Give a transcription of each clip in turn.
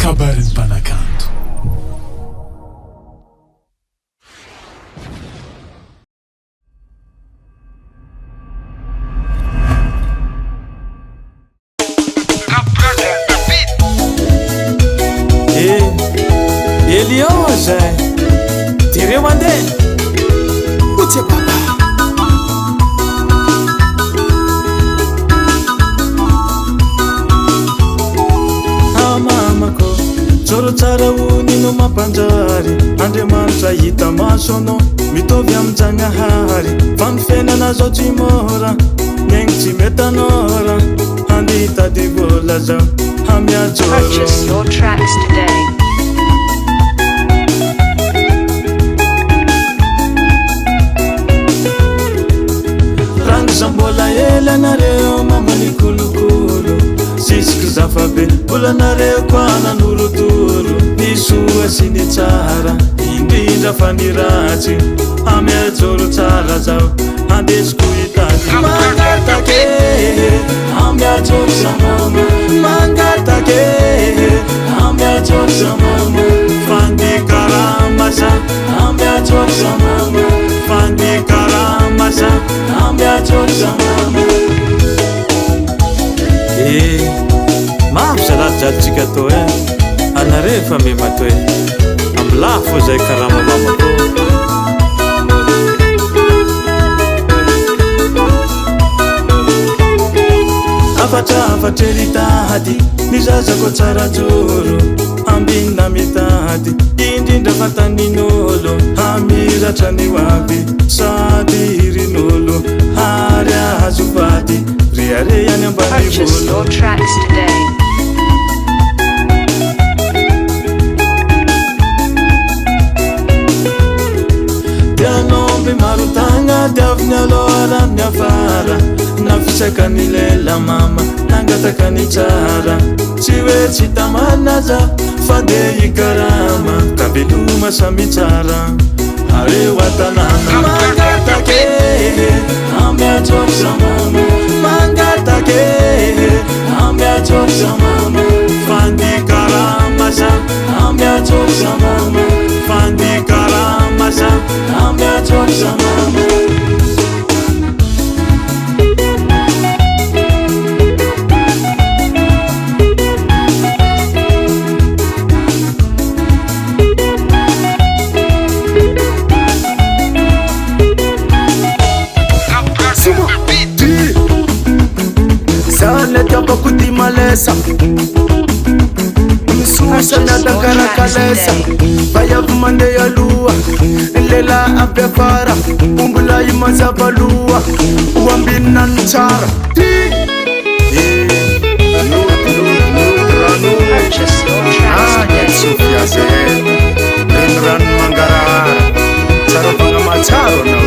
kabarin'ny mpanakanto. Elion zay tireo mandeha otsy papa mamako tsoro tsara onino mampanjary andriamanitra hita maso anao mitovy amin'Jagnahary fa ny fiainana zao tsy mora miaigny tsy mety anora handitady vola zao hamiajoro. Purchase your tracks today. Mbola ela nareo mamani kolokolo sisiky zafabe mbola nareo koa nanorotoro nisoa sy ny tsara indrindra fa ny ratsy amiajoro tsara zao andesiko hitady mangatake amiajoro samama mangatake amiajoro samama fandikaramaza amiajoro samama fandikaramaza amiajoro samama. Mafy za raha jadontsika atao anareo fa me matao amilafo zay karama mamako afatra eritady mizazako tsara joro ambinina mitady indrindra fantanin'olo hamiratra ny hoavy sady irin'olo ary azo vady riare any ambany Purchase your volo. tracks today. Dianomby marotagna diaviny aloha ny afara na fisakany lela mama nangataka ny tsara tsy hoe tsy tamanaza fa de ikarama kabeloma samy tsara areo atanana mangatake amiajoro samama mangatake amiajoro samama fandikaramaza amiajoro samama fandikaramaza amiajoro samama. Kuti malesa misusa nadakarakalesa vayavu mande ya lua lela apefara umbula imazabalua uambina nchara Purchase your tracks today. Ran mangarara charo banga macharo na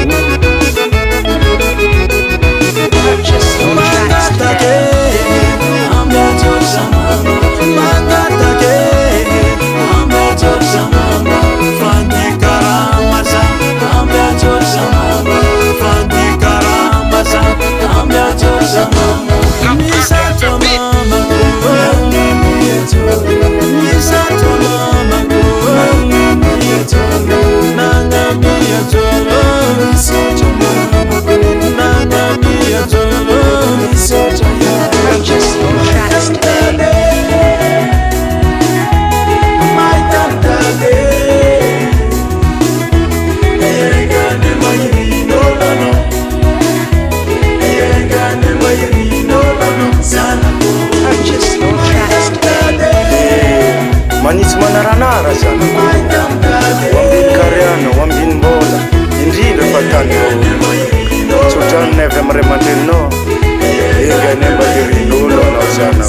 Purchase your tracks today. Purchase your tracks today. Purchase your tracks today. manitsy manaranara zany wambiny kariana wambiny mbola indrindra fa tany tsotraniny avy amire aman-dreninao engany ambalirin'olo anao zana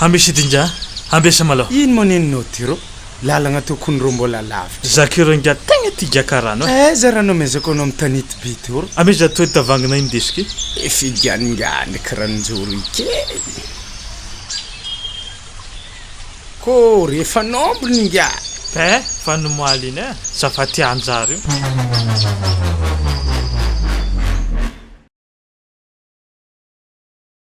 ambesidinja ambesa malao ino maneninao ty ro lalagna tokony ro mbola lavitra zakiro inga tegna tigakarano za raha nomezako anao mitanity be ty ro ameza toy tavangana indesiky efiganinganyky ranjoro ikely ko rehefa nombony nga fa nomoaly iny zafa tianjary io